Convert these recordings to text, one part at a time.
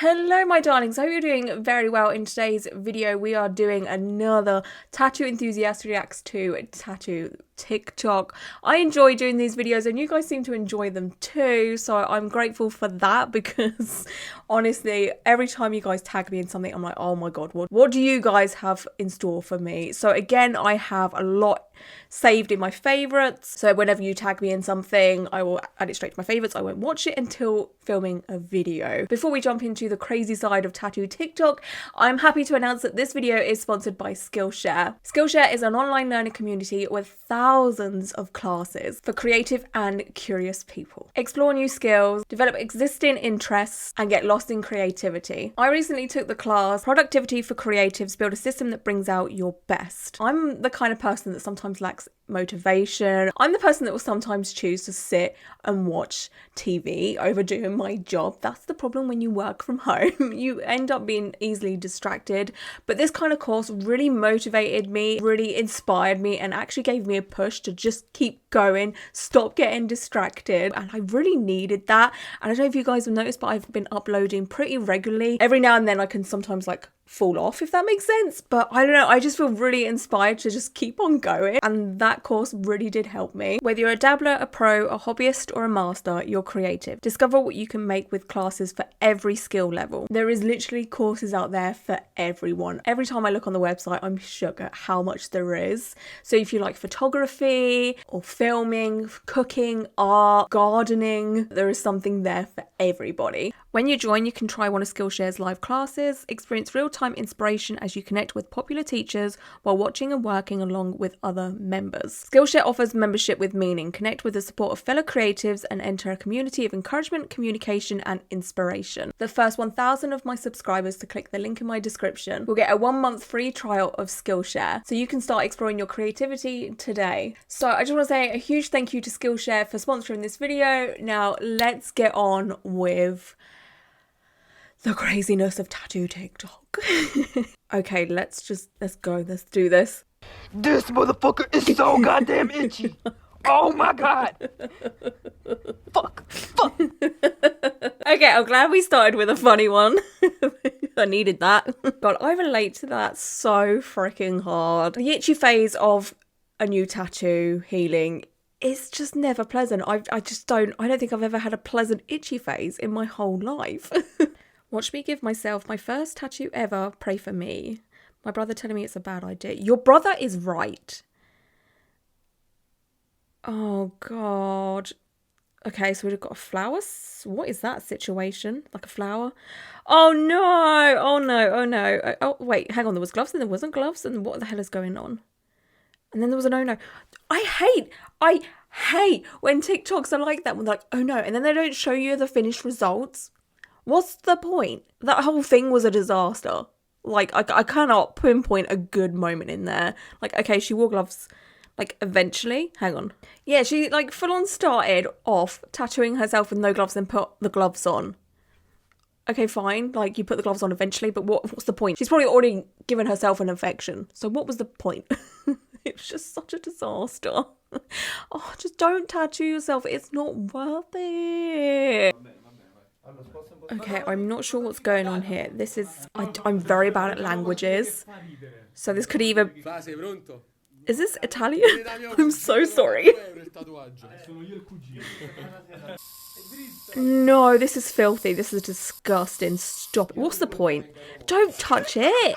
Hello my darlings, I hope you're doing very well. In today's video we are doing another Tattoo Enthusiast reacts to Tattoo TikTok. I enjoy doing these videos and you guys seem to enjoy them too, so I'm grateful for that because honestly every time you guys tag me in something I'm like, oh my god, what do you guys have in store for me? So again, I have a lot saved in my favorites, so whenever you tag me in something I will add it straight to my favorites. I won't watch it until filming a video. Before we jump into the crazy side of Tattoo TikTok, I'm happy to announce that this video is sponsored by Skillshare. Skillshare is an online learning community with thousands of classes for creative and curious people. Explore new skills, develop existing interests, and get lost in creativity. I recently took the class Productivity for Creatives, build a system that brings out your best. I'm the kind of person that sometimes lacks motivation. I'm the person that will sometimes choose to sit and watch TV over doing my job. That's the problem when you work from home. You end up being easily distracted. But this kind of course really motivated me, really inspired me, and actually gave me a push to just keep going, stop getting distracted. And I really needed that. And I don't know if you guys have noticed, but I've been uploading pretty regularly. Every now and then I can sometimes fall off, if that makes sense, but I don't know, I just feel really inspired to just keep on going, and that course really did help me. Whether you're a dabbler, a pro, a hobbyist, or a master, you're creative. Discover what you can make with classes for every skill level. There is literally courses out there for everyone. Every time I look on the website I'm shocked at how much there is. So if you like photography or filming, cooking, art, gardening, there is something there for everybody. When you join, you can try one of Skillshare's live classes, experience real-time inspiration as you connect with popular teachers while watching and working along with other members. Skillshare offers membership with meaning. Connect with the support of fellow creatives and enter a community of encouragement, communication, and inspiration. The first 1,000 of my subscribers to click the link in my description will get a 1-month free trial of Skillshare, so you can start exploring your creativity today. So I just want to say a huge thank you to Skillshare for sponsoring this video. Now let's get on with the craziness of Tattoo TikTok. Okay, let's go. Let's do this. This motherfucker is so goddamn itchy. Oh my god. Fuck. Okay, I'm glad we started with a funny one. I needed that. God, I relate to that so freaking hard. The itchy phase of a new tattoo healing, it's just never pleasant. I don't think I've ever had a pleasant itchy phase in my whole life. Watch me give myself my first tattoo ever. Pray for me. My brother telling me it's a bad idea. Your brother is right. Oh, God. Okay, so we've got a flower. What is that situation? Like a flower? Oh, no. Oh, no. Oh, no. Oh, wait. Hang on. There was gloves and there wasn't gloves. And what the hell is going on? And then there was an oh, no. I hate when TikToks are like that. When they're like, oh, no. And then they don't show you the finished results. What's the point? That whole thing was a disaster. Like, I cannot pinpoint a good moment in there. Like, okay, she wore gloves, like, eventually. Hang on. Yeah, she, like, full on started off tattooing herself with no gloves and put the gloves on. Okay, fine. Like, you put the gloves on eventually, but what's the point? She's probably already given herself an infection. So what was the point? It was just such a disaster. Oh, just don't tattoo yourself. It's not worth it. Okay, I'm not sure what's going on here. This is... I'm very bad at languages. So this could either... Is this Italian? I'm so sorry. No, this is filthy. This is disgusting. Stop it. What's the point? Don't touch it.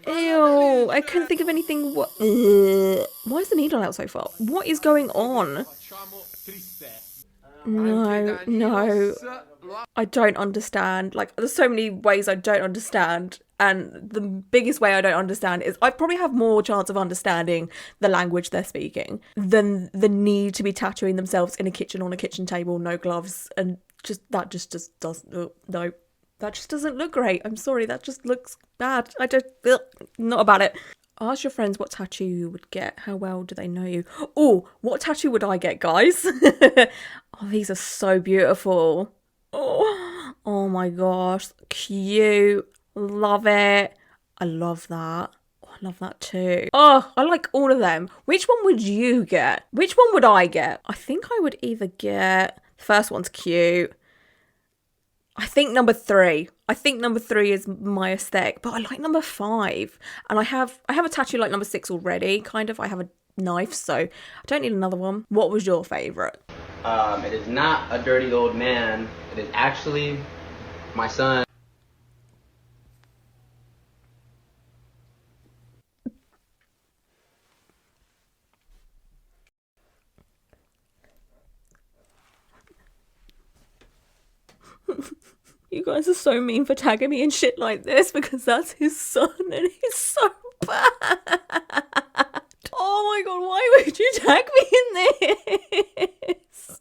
Ew, I couldn't think of anything... Why is the needle out so far? What is going on? No. I don't understand. Like, there's so many ways I don't understand. And the biggest way I don't understand is I probably have more chance of understanding the language they're speaking than the need to be tattooing themselves in a kitchen on a kitchen table, no gloves. And that just doesn't, no. That just doesn't look great. I'm sorry, that just looks bad. Not about it. Ask your friends what tattoo you would get. How well do they know you? Oh, what tattoo would I get, guys? Oh, these are so beautiful. Oh my gosh. Cute. Love it. I love that. Oh, I love that too. Oh, I like all of them. Which one would you get? Which one would I get? I think I would either get... The first one's cute. think number 3. I think number 3 is my aesthetic, but I like number 5. And I have a tattoo like number 6 already, kind of. I have a knife, so I don't need another one. What was your favourite? It is not a dirty old man. It is actually my son. You guys are so mean for tagging me in shit like this because that's his son and he's so bad. Oh my god, why would you tag me in this?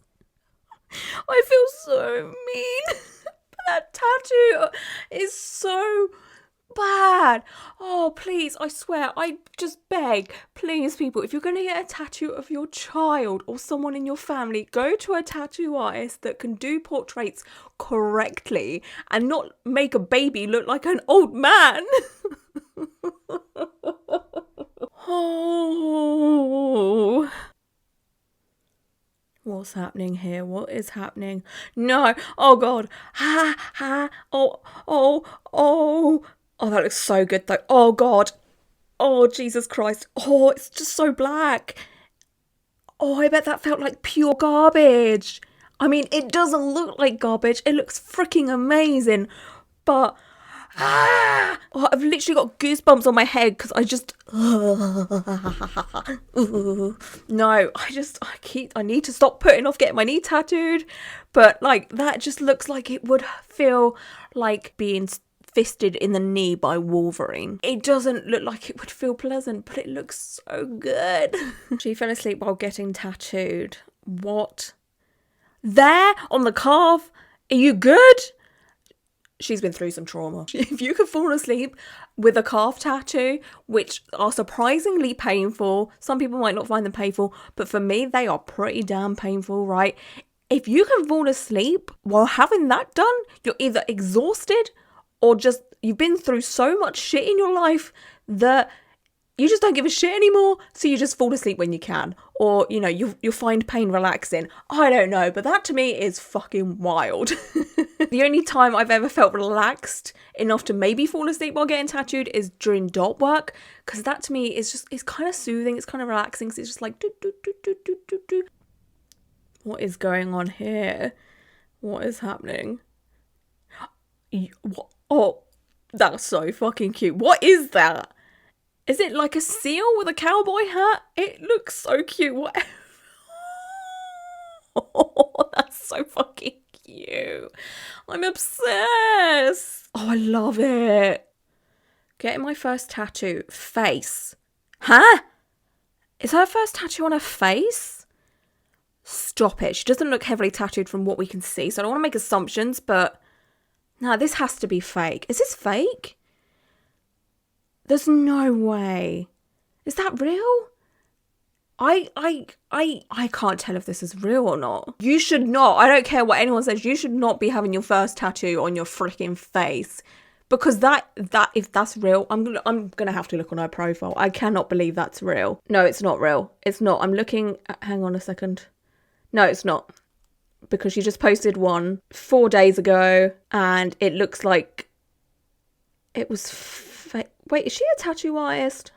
I feel so mean. That tattoo is so bad. Oh, please, I swear, I just beg, please, people, if you're going to get a tattoo of your child or someone in your family, go to a tattoo artist that can do portraits correctly and not make a baby look like an old man. Oh. What's happening here? What is happening? No. Oh, God. Ha, ha. Oh, oh, oh. Oh, that looks so good, though. Oh, God. Oh, Jesus Christ. Oh, it's just so black. Oh, I bet that felt like pure garbage. I mean, it doesn't look like garbage. It looks freaking amazing. But... oh, I've literally got goosebumps on my head because I just... No, I need to stop putting off getting my knee tattooed. But, like, that just looks like it would feel like being fisted in the knee by Wolverine. It doesn't look like it would feel pleasant, but it looks so good. She fell asleep while getting tattooed. What? There? On the calf? Are you good? She's been through some trauma. If you could fall asleep with a calf tattoo, which are surprisingly painful, some people might not find them painful, but for me, they are pretty damn painful, right? If you can fall asleep while having that done, you're either exhausted or just you've been through so much shit in your life that you just don't give a shit anymore, so you just fall asleep when you can. Or, you know, you'll find pain relaxing. I don't know, but that to me is fucking wild. The only time I've ever felt relaxed enough to maybe fall asleep while getting tattooed is during dot work, because that to me is kind of soothing, it's kind of relaxing, because it's just like do, do, do, do, do, do, do. What is going on here? What is happening? What? Oh, that's so fucking cute. What is that? Is it like a seal with a cowboy hat? It looks so cute. What? Oh, that's so fucking cute. I'm obsessed. Oh, I love it. Getting my first tattoo. Face. Huh? Is her first tattoo on her face? Stop it. She doesn't look heavily tattooed from what we can see, so I don't want to make assumptions, but... No, this has to be fake. Is this fake? There's no way. Is that real? I can't tell if this is real or not. You should not. I don't care what anyone says. You should not be having your first tattoo on your freaking face, because that if that's real, I'm gonna have to look on her profile. I cannot believe that's real. No, it's not real. It's not. I'm looking. Hang on a second. No, it's not. Because she just posted one 4 days ago, and it looks like it was fake. Wait, is she a tattoo artist?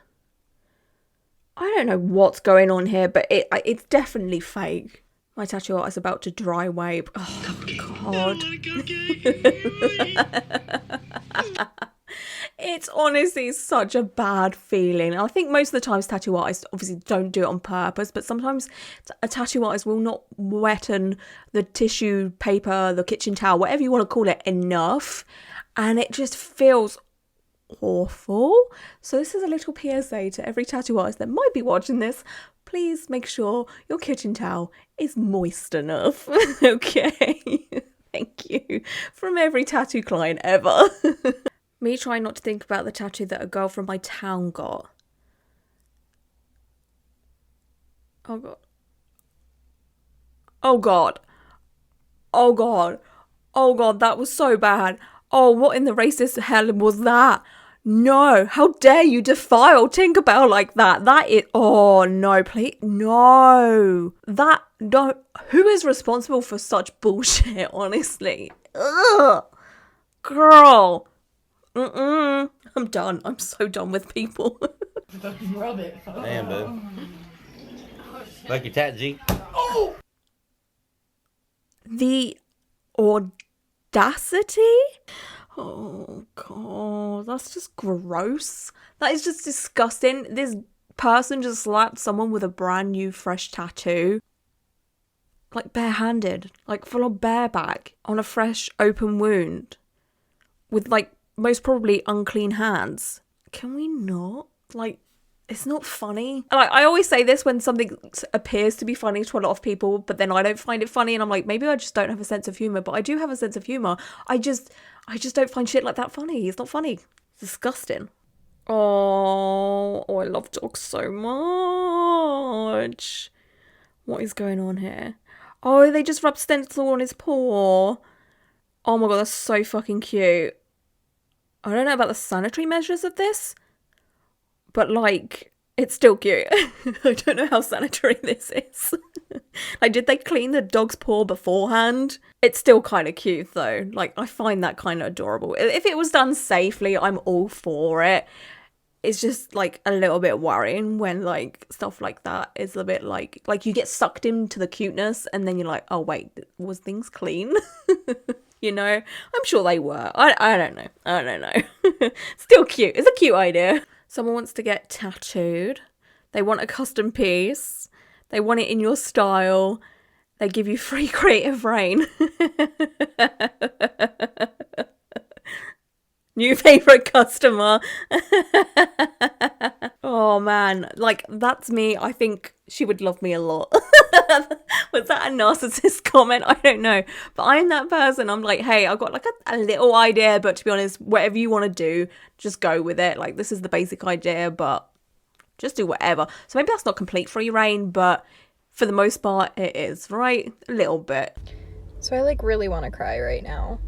I don't know what's going on here, but it's definitely fake. My tattoo artist is about to dry wave. Oh, God. It's honestly such a bad feeling. I think most of the times tattoo artists obviously don't do it on purpose, but sometimes a tattoo artist will not wetten the tissue paper, the kitchen towel, whatever you want to call it, enough. And it just feels awful. So this is a little PSA to every tattoo artist that might be watching this. Please make sure your kitchen towel is moist enough. Okay. Thank you. From every tattoo client ever. Me trying not to think about the tattoo that a girl from my town got. Oh, God. Oh, God. Oh, God. Oh, God, that was so bad. Oh, what in the racist hell was that? No, how dare you defile Tinkerbell like that? That is... Oh, no, please. No. No. Who is responsible for such bullshit, honestly? Ugh. girl. I'm done. I'm so done with people. Rub it. Damn, bud. Like your tat, G. The audacity? Oh, God. That's just gross. That is just disgusting. This person just slapped someone with a brand new fresh tattoo. Like barehanded. Like full on bareback on a fresh open wound. With like most probably unclean hands. Can we not? Like, it's not funny. Like, I always say this when something appears to be funny to a lot of people, but then I don't find it funny, and I'm like, maybe I just don't have a sense of humour, but I do have a sense of humour. I just don't find shit like that funny. It's not funny. It's disgusting. Oh, I love dogs so much. What is going on here? Oh, they just rubbed stencil on his paw. Oh my god, that's so fucking cute. I don't know about the sanitary measures of this, but like, it's still cute. I don't know how sanitary this is. Like, did they clean the dog's paw beforehand? It's still kind of cute though. Like, I find that kind of adorable. If it was done safely, I'm all for it. It's just like a little bit worrying when like stuff like that is a bit like you get sucked into the cuteness and then you're like, oh wait, was things clean? You know, I'm sure they were. I don't know. I don't know. Still cute. It's a cute idea. Someone wants to get tattooed. They want a custom piece. They want it in your style. They give you free creative reign. New favourite customer. Oh man, like that's me. I think she would love me a lot. Was that a narcissist comment? I don't know. But I'm that person. I'm like, hey, I've got like a little idea, but to be honest, whatever you want to do, just go with it. Like, this is the basic idea, but just do whatever. So maybe that's not complete free reign, but for the most part, it is, right? A little bit. So I like really want to cry right now.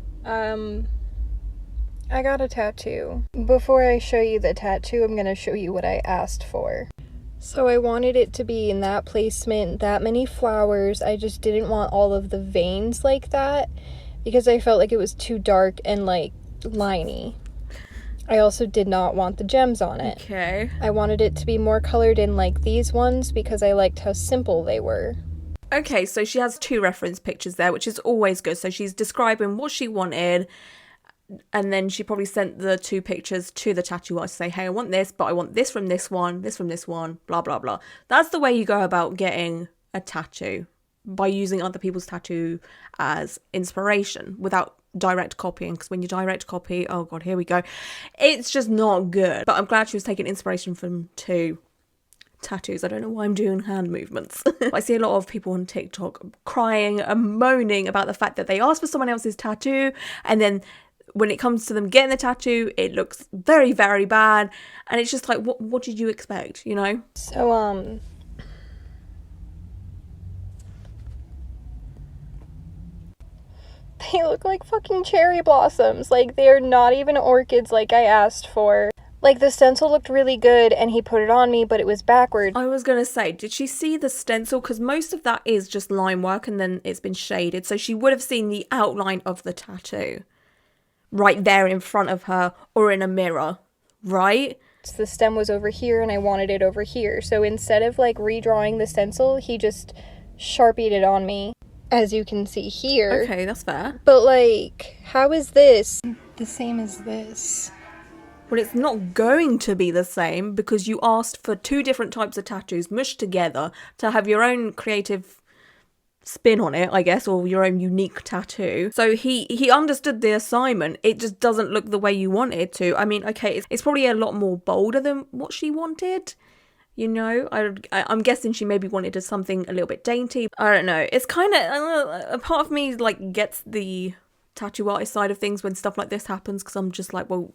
I got a tattoo. Before I show you the tattoo, I'm gonna show you what I asked for. So I wanted it to be in that placement, that many flowers. I just didn't want all of the veins like that because I felt like it was too dark and like liney. I also did not want the gems on it. Okay. I wanted it to be more colored in like these ones because I liked how simple they were. Okay, so she has 2 reference pictures there, which is always good. So she's describing what she wanted, and then she probably sent the 2 pictures to the tattoo artist to say, hey, I want this, but I want this from this one, blah, blah, blah. That's the way you go about getting a tattoo, by using other people's tattoo as inspiration without direct copying, because when you direct copy, oh god, here we go, it's just not good. But I'm glad she was taking inspiration from 2 tattoos. I don't know why I'm doing hand movements. I see a lot of people on TikTok crying and moaning about the fact that they asked for someone else's tattoo, and then when it comes to them getting the tattoo, it looks very, very bad. And it's just like, what did you expect, you know? So, they look like fucking cherry blossoms. Like, they're not even orchids like I asked for. Like, the stencil looked really good and he put it on me, but it was backwards. I was going to say, did she see the stencil? Because most of that is just line work and then it's been shaded. So she would have seen the outline of the tattoo right there in front of her or in a mirror, right? The stem was over here and I wanted it over here. So instead of like redrawing the stencil, he just Sharpied it on me, as you can see here. Okay, that's fair. But like, how is this the same as this? Well, it's not going to be the same because you asked for 2 different types of tattoos mushed together to have your own creative spin on it, I guess, or your own unique tattoo. So he understood the assignment. It just doesn't look the way you want it to. I mean, okay, it's probably a lot more bolder than what she wanted. You know, I'm guessing she maybe wanted something a little bit dainty. I don't know. It's kind of, a part of me like gets the tattoo artist side of things when stuff like this happens, because I'm just like, well,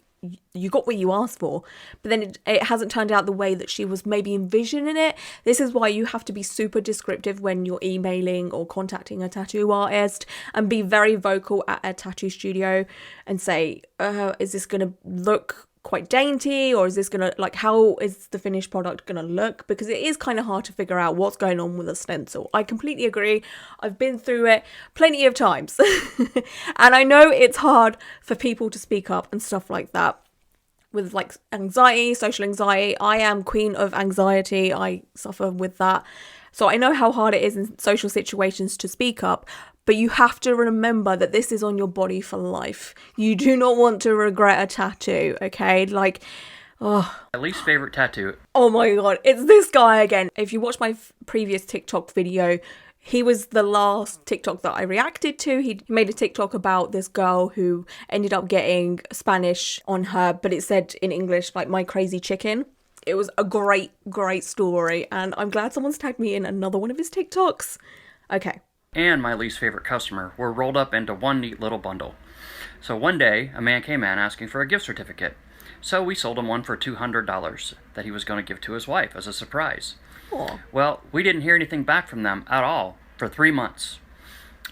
you got what you asked for, but then it hasn't turned out the way that she was maybe envisioning it. This is why you have to be super descriptive when you're emailing or contacting a tattoo artist, and be very vocal at a tattoo studio and say, is this going to look quite dainty, or is this gonna, like, how is the finished product gonna look? Because it is kind of hard to figure out what's going on with a stencil. I completely agree. I've been through it plenty of times. And I know it's hard for people to speak up and stuff like that. With like anxiety, social anxiety. I am queen of anxiety. I suffer with that. So I know how hard it is in social situations to speak up. But you have to remember that this is on your body for life. You do not want to regret a tattoo, okay? Like, oh. My least favorite tattoo. Oh my god, it's this guy again. If you watch my previous TikTok video, he was the last TikTok that I reacted to. He made a TikTok about this girl who ended up getting Spanish on her, but it said in English, like, my crazy chicken. It was a great, great story, and I'm glad someone's tagged me in another one of his TikToks. Okay. And my least favorite customer were rolled up into one neat little bundle. So one day, a man came in asking for a gift certificate. So we sold him one for $200 that he was going to give to his wife as a surprise. Aww. Well, we didn't hear anything back from them at all for 3 months.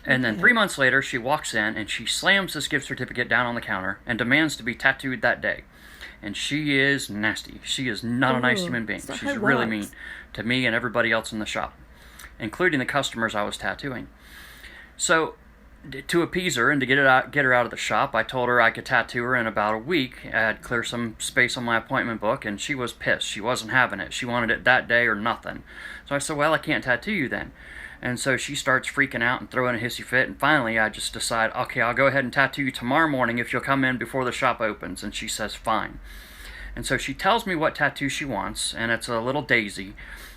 And then 3 months later, she walks in and she slams this gift certificate down on the counter and demands to be tattooed that day. And she is nasty. She is not a nice human being. She's really mean to me and everybody else in the shop, including the customers I was tattooing. So, to appease her and to get her out of the shop, I told her I could tattoo her in about a week. I had clear some space on my appointment book, and she was pissed. She wasn't having it. She wanted it that day or nothing. So I said, well, I can't tattoo you then. And so she starts freaking out and throwing a hissy fit, and finally I just decide, okay, I'll go ahead and tattoo you tomorrow morning if you'll come in before the shop opens. And she says, fine. And so she tells me what tattoo she wants, and it's a little daisy.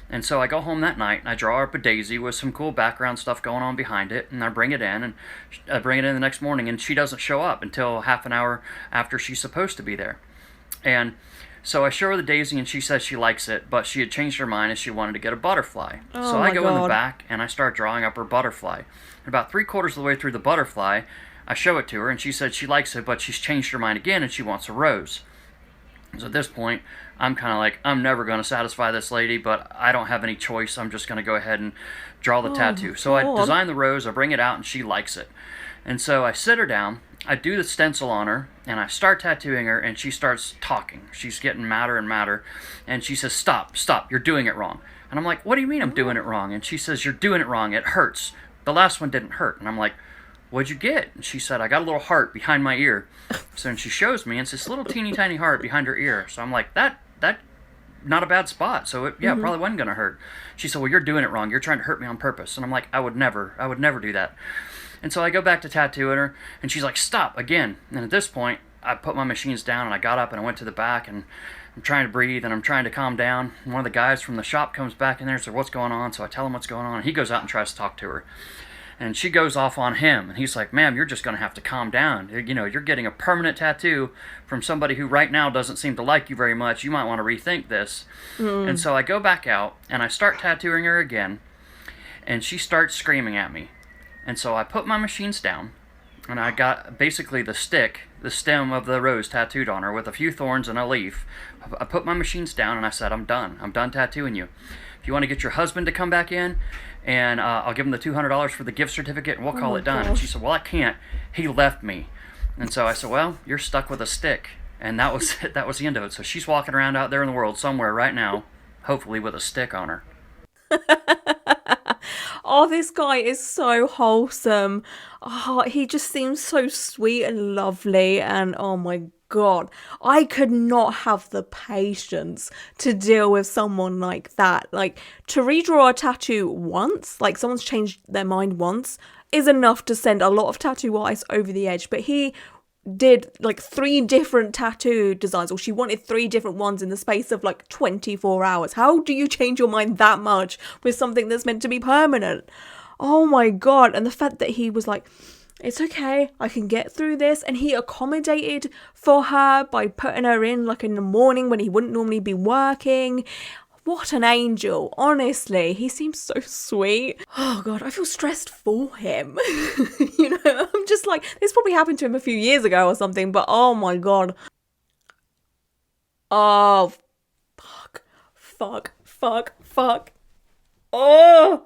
And so I go home that night and I draw up a daisy with some cool background stuff going on behind it, and I bring it in, and I bring it in the next morning, and she doesn't show up until half an hour after she's supposed to be there. And so I show her the daisy and she says she likes it, but she had changed her mind and she wanted to get a butterfly. So I go in the back and I start drawing up her butterfly. And about 3/4 of the way through the butterfly, I show it to her and she said she likes it, but she's changed her mind again and she wants a rose. So at this point, I'm kind of like, I'm never going to satisfy this lady, but I don't have any choice. I'm just going to go ahead and draw the tattoo. So I design the rose, I bring it out, and she likes it. And so I sit her down, I do the stencil on her, and I start tattooing her, and she starts talking. She's getting madder and madder, and she says, stop, you're doing it wrong. And I'm like, what do you mean I'm doing it wrong? And she says, you're doing it wrong, it hurts. The last one didn't hurt. And I'm like, what'd you get? And she said, I got a little heart behind my ear. So then she shows me, and it's this little teeny tiny heart behind her ear. So I'm like, that not a bad spot. So it probably wasn't going to hurt. She said, well, you're doing it wrong. You're trying to hurt me on purpose. And I'm like, I would never do that. And so I go back to tattooing her, and she's like, stop again. And at this point, I put my machines down, and I got up, and I went to the back, and I'm trying to breathe, and I'm trying to calm down. And one of the guys from the shop comes back in there and says, what's going on? So I tell him what's going on, and he goes out and tries to talk to her. And she goes off on him, and he's like, ma'am, you're just going to have to calm down. You know, you're getting a permanent tattoo from somebody who right now doesn't seem to like you very much. You might want to rethink this. And so I go back out, and I start tattooing her again, and she starts screaming at me. And so I put my machines down, and I got basically the stem of the rose tattooed on her with a few thorns and a leaf. I put my machines down, and I said, I'm done tattooing you. If you want to get your husband to come back in, and I'll give him the $200 for the gift certificate, and we'll call it done. And she said, well, I can't. He left me. And so I said, well, you're stuck with a stick. And that was it. That was the end of it. So she's walking around out there in the world somewhere right now, hopefully with a stick on her. Oh, this guy is so wholesome. Oh, he just seems so sweet and lovely. And oh my God, I could not have the patience to deal with someone like that. Like, to redraw a tattoo once, like someone's changed their mind once, is enough to send a lot of tattoo artists over the edge. But he did like 3 different tattoo designs, or she wanted 3 different ones in the space of like 24 hours. How do you change your mind that much with something that's meant to be permanent? Oh my God. And the fact that he was like, it's okay, I can get through this. And he accommodated for her by putting her in like in the morning when he wouldn't normally be working. What an angel, honestly. He seems so sweet. Oh God, I feel stressed for him. You know, I'm just like, this probably happened to him a few years ago or something, but oh my God. Oh, fuck. Oh,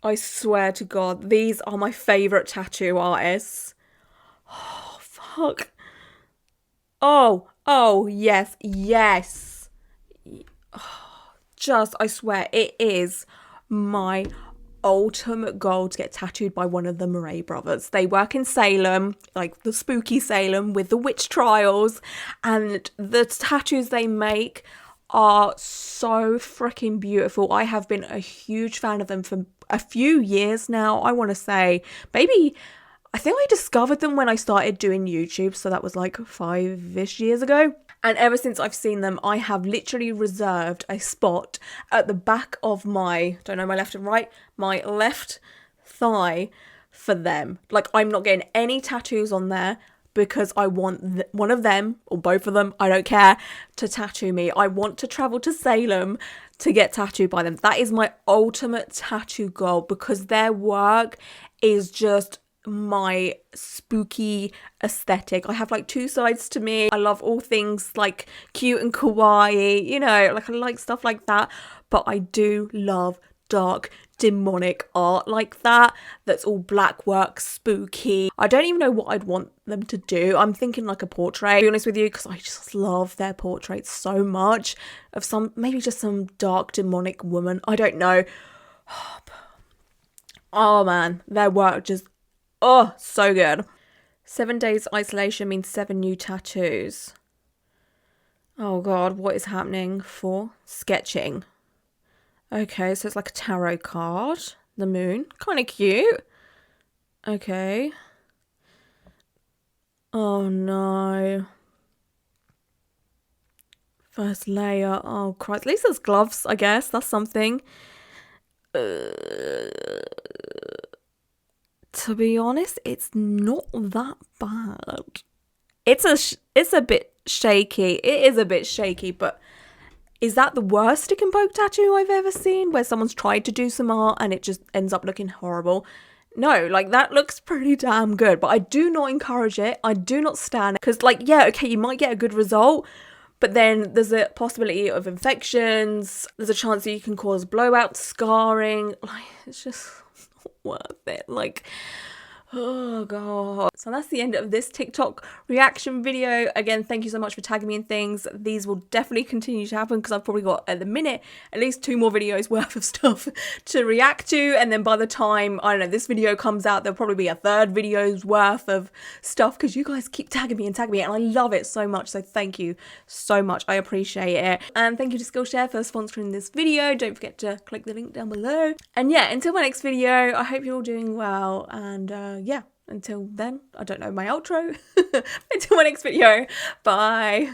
I swear to God, these are my favourite tattoo artists. Oh, fuck. Oh, yes, yes. Just, I swear, it is my ultimate goal to get tattooed by one of the Murray brothers. They work in Salem, like the spooky Salem with the witch trials, and the tattoos they make are so freaking beautiful. I have been a huge fan of them for a few years now. I want to say maybe, I think I discovered them when I started doing YouTube, so that was like 5-ish years ago. And ever since I've seen them, I have literally reserved a spot at the back of my, don't know, my left and right, my left thigh for them. Like, I'm not getting any tattoos on there because I want one of them, or both of them, I don't care, to tattoo me. I want to travel to Salem to get tattooed by them. That is my ultimate tattoo goal because their work is just my spooky aesthetic. I have like two sides to me. I love all things like cute and kawaii, you know, like I like stuff like that, but I do love dark demonic art like that, that's all black work, spooky. I don't even know what I'd want them to do. I'm thinking like a portrait, to be honest with you, because I just love their portraits so much of some, maybe just some dark demonic woman, I don't know. Oh man, their work just, oh, so good. 7 days isolation means 7 new tattoos. Oh god, what is happening for sketching? Okay, so it's like a tarot card. The moon. Kind of cute. Okay. Oh no. First layer. Oh Christ. At least there's gloves, I guess. That's something. To be honest, it's not that bad. It's a bit shaky. It is a bit shaky, but is that the worst stick and poke tattoo I've ever seen, where someone's tried to do some art and it just ends up looking horrible? No, like that looks pretty damn good, but I do not encourage it. I do not stand it, because like, yeah, okay, you might get a good result, but then there's a possibility of infections. There's a chance that you can cause blowout, scarring. Like, it's just not worth it. Like, oh god. So that's the end of this TikTok reaction video. Again, thank you so much for tagging me in things. These will definitely continue to happen because I've probably got, at the minute, at least 2 more videos worth of stuff to react to, and then by the time, I don't know, this video comes out, there'll probably be a 3rd video's worth of stuff because you guys keep tagging me, and I love it so much. So thank you so much. I appreciate it. And thank you to Skillshare for sponsoring this video. Don't forget to click the link down below. And yeah, until my next video, I hope you're all doing well, and yeah, until then, I don't know my outro. Until my next video, bye.